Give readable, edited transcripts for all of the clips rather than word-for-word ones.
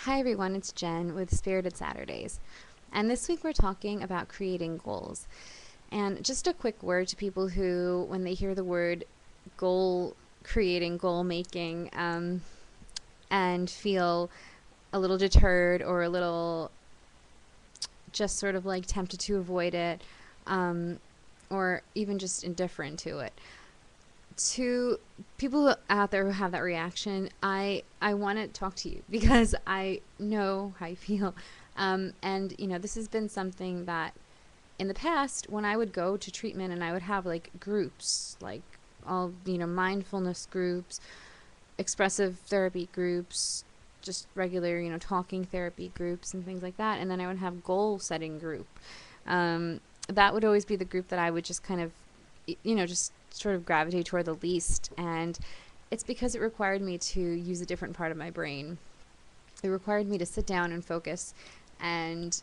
Hi everyone, it's Jen with Spirited Saturdays. And this week we're talking about creating goals. And just a quick word to people who, when they hear the word goal creating, goal making, and feel a little deterred or a little just sort of like tempted to avoid it, or even just indifferent to it. To people out there who have that reaction, I want to talk to you because I know how you feel. And, this has been something that in the past, when I would go to treatment and I would have like groups, like all, mindfulness groups, expressive therapy groups, just regular, talking therapy groups and things like that. And then I would have goal setting group. That would always be the group that I would just kind of, just sort of gravitate toward the least. And it's because it required me to use a different part of my brain. It required me to sit down and focus and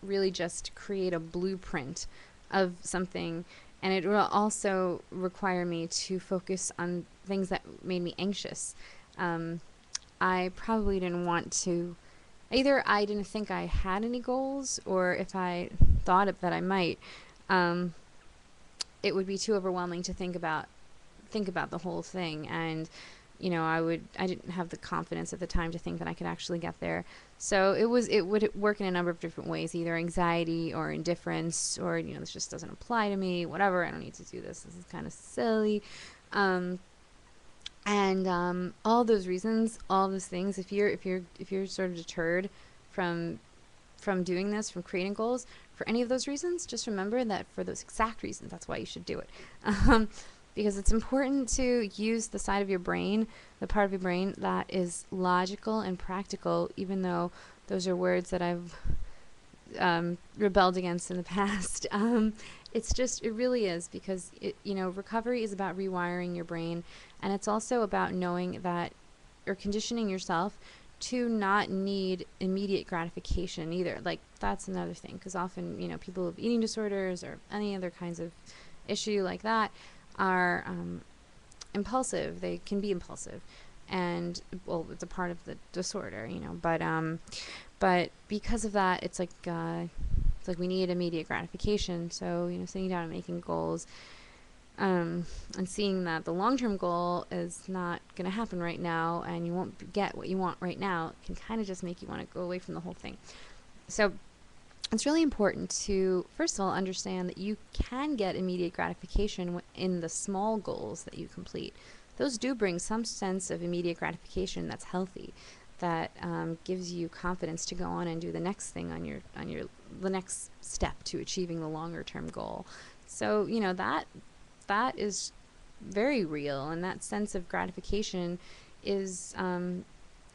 really just create a blueprint of something. And it will also require me to focus on things that made me anxious. I probably didn't want to, either I didn't think I had any goals, or if I thought that I might, it would be too overwhelming to think about the whole thing. And I didn't have the confidence at the time to think that I could actually get there. So it would work in a number of different ways, either anxiety or indifference, or this just doesn't apply to me, whatever, I don't need to do this is kind of silly. And all those reasons, all those things, if you're sort of deterred from doing this, from creating goals, for any of those reasons, just remember that for those exact reasons, that's why you should do it. Because it's important to use the side of your brain, the part of your brain that is logical and practical, even though those are words that I've rebelled against in the past. It really is, because recovery is about rewiring your brain, and it's also about knowing that, or conditioning yourself to not need immediate gratification either. Like, that's another thing, because often, people with eating disorders or any other kinds of issue like that are impulsive. They can be impulsive, and it's a part of the disorder, but because of that, it's like we need immediate gratification. So sitting down and making goals, and seeing that the long-term goal is not going to happen right now, and you won't get what you want right now, it can kind of just make you want to go away from the whole thing. So it's really important to, first of all, understand that you can get immediate gratification in the small goals that you complete. Those do bring some sense of immediate gratification that's healthy, that gives you confidence to go on and do the next thing on the next step to achieving the longer-term goal. So that is very real, and that sense of gratification is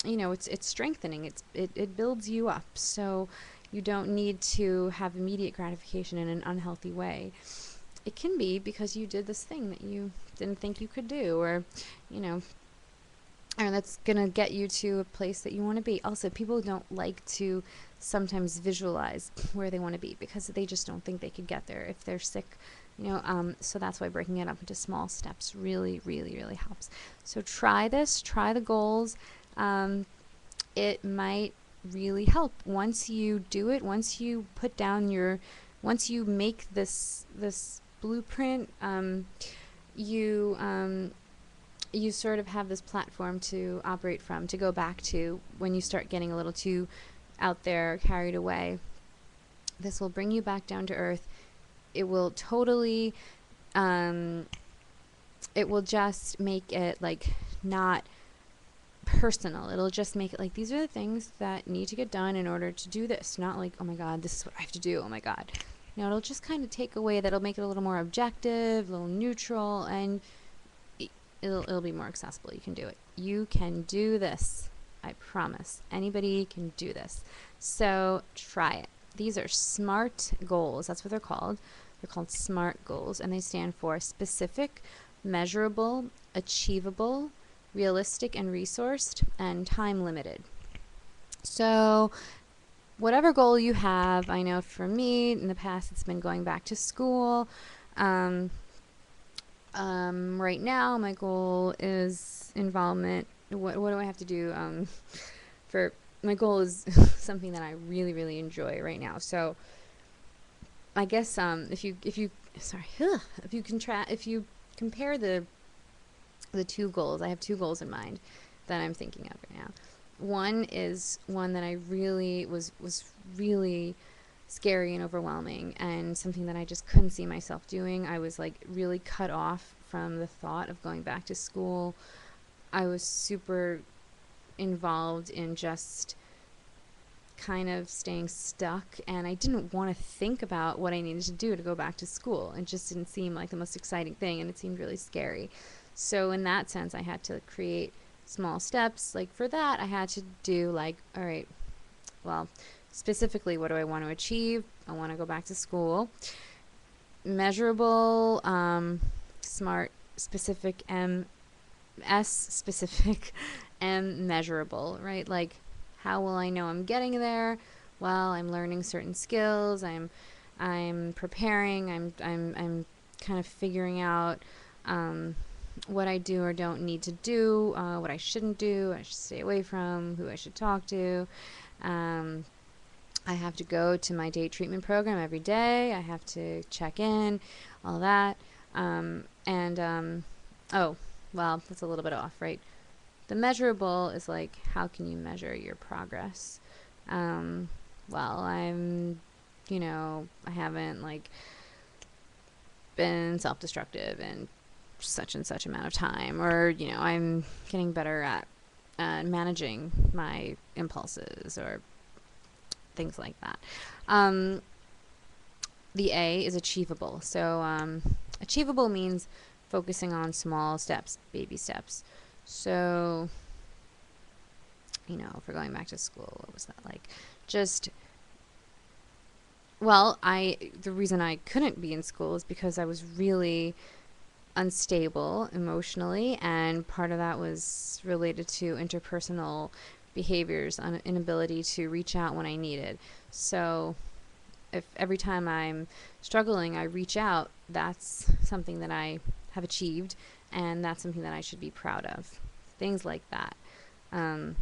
it's strengthening. It builds you up, so you don't need to have immediate gratification in an unhealthy way. It can be because you did this thing that you didn't think you could do, or and that's gonna get you to a place that you want to be. Also, people don't like to sometimes visualize where they want to be, because they just don't think they could get there if they're sick. So that's why breaking it up into small steps really, really, really helps. So try the goals. It might really help once you do it, once you make this blueprint. You sort of have this platform to operate from, to go back to when you start getting a little too out there, carried away. This will bring you back down to earth. It will totally, it will just make it like not personal. It'll just make it like, these are the things that need to get done in order to do this. Not like, oh my God, this is what I have to do. Oh my God. It'll just kind of take away, that'll make it a little more objective, a little neutral, and it'll be more accessible. You can do it. You can do this. I promise. Anybody can do this. So try it. These are SMART goals. That's what they're called. They're called SMART goals, and they stand for specific, measurable, achievable, realistic and resourced, and time limited. So whatever goal you have, I know for me in the past it's been going back to school. Right now my goal is involvement what do I have to do for my goal is something that I really, really enjoy right now. So I guess if you sorry if you compare the two goals, I have two goals in mind that I'm thinking of right now. One is one that I really was really scary and overwhelming, and something that I just couldn't see myself doing. I was like really cut off from the thought of going back to school. I was super involved in just kind of staying stuck, and I didn't want to think about what I needed to do to go back to school. It just didn't seem like the most exciting thing, and it seemed really scary. So in that sense, I had to create small steps. Like for that, I had to do like, all right, well, specifically, what do I want to achieve? I want to go back to school. Measurable, smart, specific, specific, and measurable, right? Like, how will I know I'm getting there? Well, I'm learning certain skills. I'm preparing. I'm kind of figuring out what I do or don't need to do, what I shouldn't do, I should stay away from, who I should talk to. I have to go to my date treatment program every day. I have to check in, all that. Oh, well, that's a little bit off, right? The measurable is like, how can you measure your progress? Well, I haven't like been self-destructive in such and such amount of time, or, I'm getting better at managing my impulses, or things like that. The A is achievable. So achievable means focusing on small steps, baby steps. So, if we're going back to school, what was that like? The reason I couldn't be in school is because I was really unstable emotionally, and part of that was related to interpersonal behaviors, an inability to reach out when I needed. So if every time I'm struggling I reach out, that's something that I have achieved, and that's something that I should be proud of. Things like that. And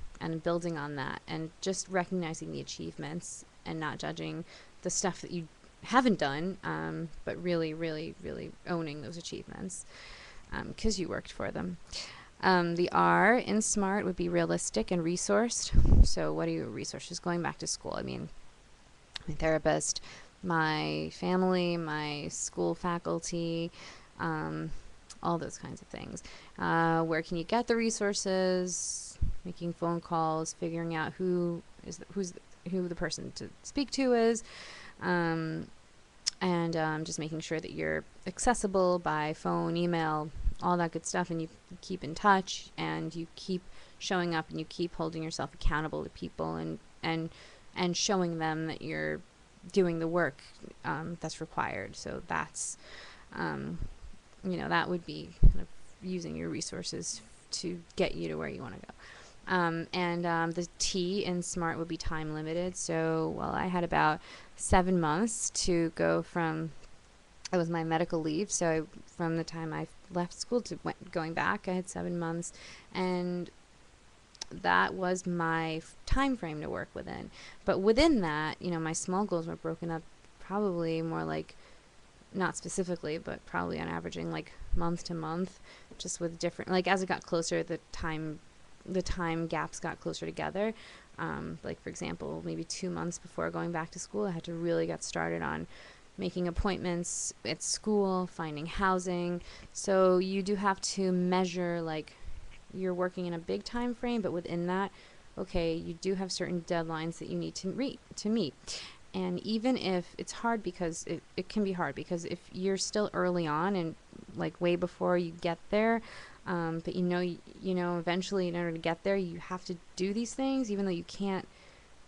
building on that, and just recognizing the achievements and not judging the stuff that you haven't done, but really, really, really owning those achievements because you worked for them. The R in SMART would be realistic and resourced. So what are your resources going back to school? I mean, my therapist, my family, my school faculty, all those kinds of things. Where can you get the resources? Making phone calls, figuring out who the person to speak to is, and just making sure that you're accessible by phone, email, all that good stuff, and you keep in touch, and you keep showing up, and you keep holding yourself accountable to people, and showing them that you're doing the work that's required. So that's that would be kind of using your resources to get you to where you want to go. The T in SMART would be time limited. So, I had about 7 months to go from, it was my medical leave. So from the time I left school to going back, I had 7 months, and that was my time frame to work within. But within that, my small goals were broken up probably more like, not specifically, but probably on averaging like month to month, just with different, like as it got closer, the time gaps got closer together. Like for example, maybe 2 months before going back to school, I had to really get started on making appointments at school, finding housing. So you do have to measure, like you're working in a big time frame, but within that, okay, you do have certain deadlines that you need to meet. And even if it's hard, because it can be hard, because if you're still early on and like way before you get there, but eventually in order to get there, you have to do these things, even though you can't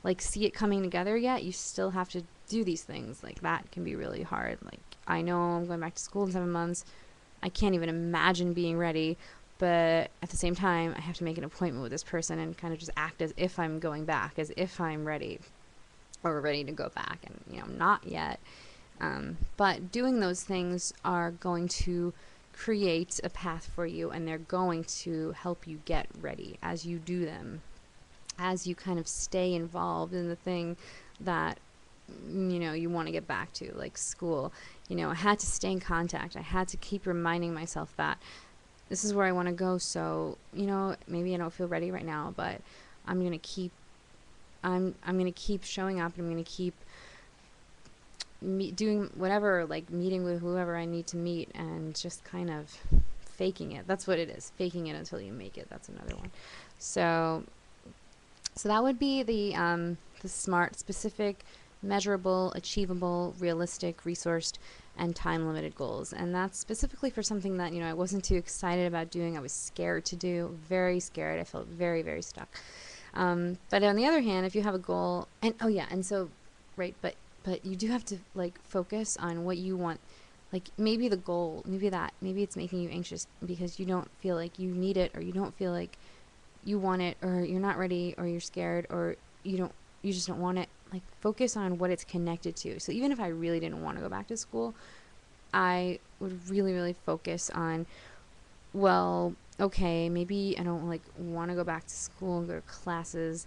like see it coming together yet, you still have to do these things. Like that can be really hard. Like I know I'm going back to school in 7 months. I can't even imagine being ready, but at the same time, I have to make an appointment with this person and kind of just act as if I'm going back, as if I'm ready or ready to go back, and I'm not yet. But doing those things are going to create a path for you, and they're going to help you get ready as you do them, as you kind of stay involved in the thing that you want to get back to, like school. I had to stay in contact. I had to keep reminding myself that this is where I want to go. So, maybe I don't feel ready right now, but I'm going to keep showing up, and I'm going to keep doing whatever, like meeting with whoever I need to meet, and just kind of faking it. That's what it is. Faking it until you make it. That's another one. So that would be the SMART: specific, measurable, achievable, realistic, resourced, and time-limited goals. And that's specifically for something that, I wasn't too excited about doing. I was scared to do, very scared. I felt very, very stuck. But on the other hand, if you have a goal, but you do have to like focus on what you want. Like maybe the goal, maybe it's making you anxious because you don't feel like you need it, or you don't feel like you want it, or you're not ready, or you're scared, or you just don't want it. Like focus on what it's connected to. So even if I really didn't want to go back to school, I would really, really focus on, well, okay, maybe I don't like want to go back to school and go to classes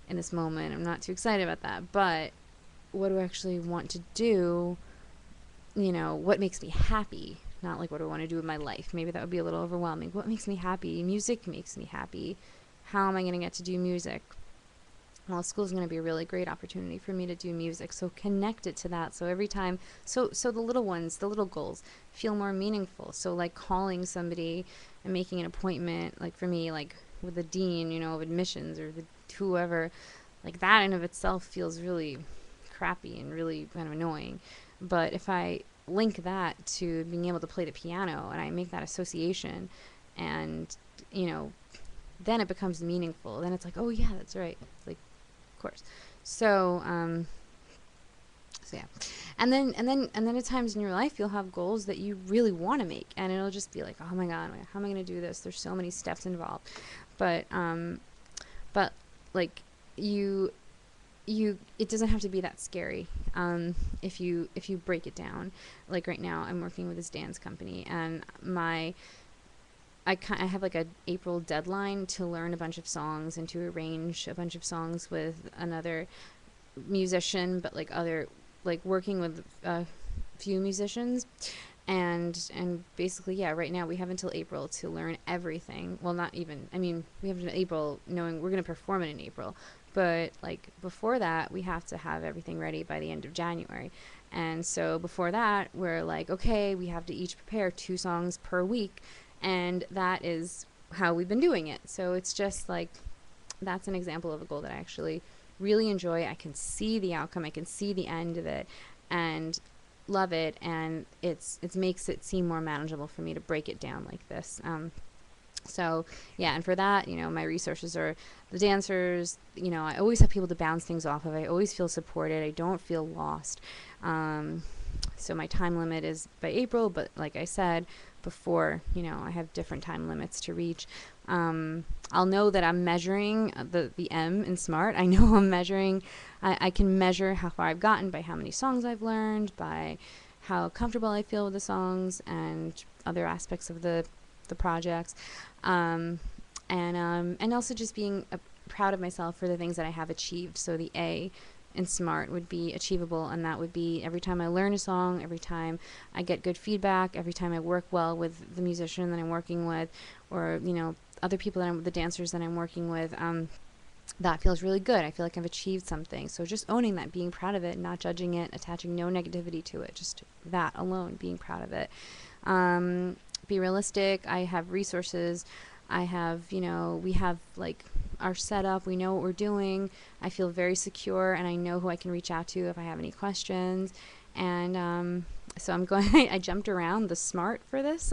in this moment. I'm not too excited about that, but what do I actually want to do? What makes me happy? Not like what do I want to do with my life? Maybe that would be a little overwhelming. What makes me happy? Music makes me happy. How am I going to get to do music? Well, school is going to be a really great opportunity for me to do music. So connect it to that. So every time, so the little ones, the little goals feel more meaningful. So like calling somebody and making an appointment, like for me, like with the dean, of admissions, or whoever, like that in of itself feels really crappy and really kind of annoying. But if I link that to being able to play the piano, and I make that association, and then it becomes meaningful. Then it's like, oh yeah, that's right. Like, of course. So yeah. And then at times in your life you'll have goals that you really want to make, and it'll just be like, oh my god, how am I going to do this? There's so many steps involved. But like it doesn't have to be that scary if you break it down. Like right now I'm working with this dance company, and I have like a April deadline to learn a bunch of songs and to arrange a bunch of songs with another musician, but like working with a few musicians, and basically, yeah, right now we have until April to learn everything. Well, not even, we have until April knowing we're going to perform it in April, but like before that we have to have everything ready by the end of January. And so before that we're like, okay, we have to each prepare 2 songs per week, and that is how we've been doing it. So it's just like, that's an example of a goal that I actually really enjoy. I can see the outcome, I can see the end of it, and love it, and it makes it seem more manageable for me to break it down like this. So yeah, and for that, my resources are the dancers. I always have people to bounce things off of. I always feel supported. I don't feel lost. So my time limit is by April, but like I said before, I have different time limits to reach. I'll know that I'm measuring the M in SMART. I know I'm measuring. I can measure how far I've gotten by how many songs I've learned, by how comfortable I feel with the songs, and other aspects of the projects, and also just being proud of myself for the things that I have achieved. So the A in SMART would be achievable, and that would be every time I learn a song, every time I get good feedback, every time I work well with the musician that I'm working with, or other people the dancers that I'm working with. That feels really good. I feel like I've achieved something. So just owning that, being proud of it, not judging it, attaching no negativity to it, just that alone, being proud of it. Be realistic. I have resources. I have, we have like our setup. We know what we're doing. I feel very secure, and I know who I can reach out to if I have any questions. And so I'm going, I jumped around the SMART for this,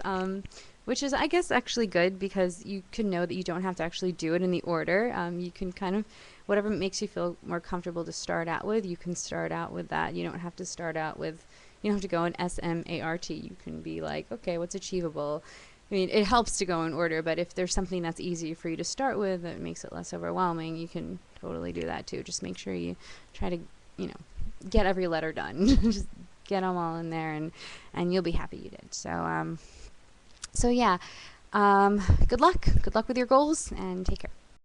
which is, I guess, actually good, because you can know that you don't have to actually do it in the order. You can kind of, whatever makes you feel more comfortable to start out with, you can start out with that. You don't have to start out with, you don't have to go in SMART. You can be like, okay, what's achievable? It helps to go in order, but if there's something that's easy for you to start with that makes it less overwhelming, you can totally do that too. Just make sure you try to, get every letter done. Just get them all in there, and you'll be happy you did. So, So yeah, good luck with your goals, and take care.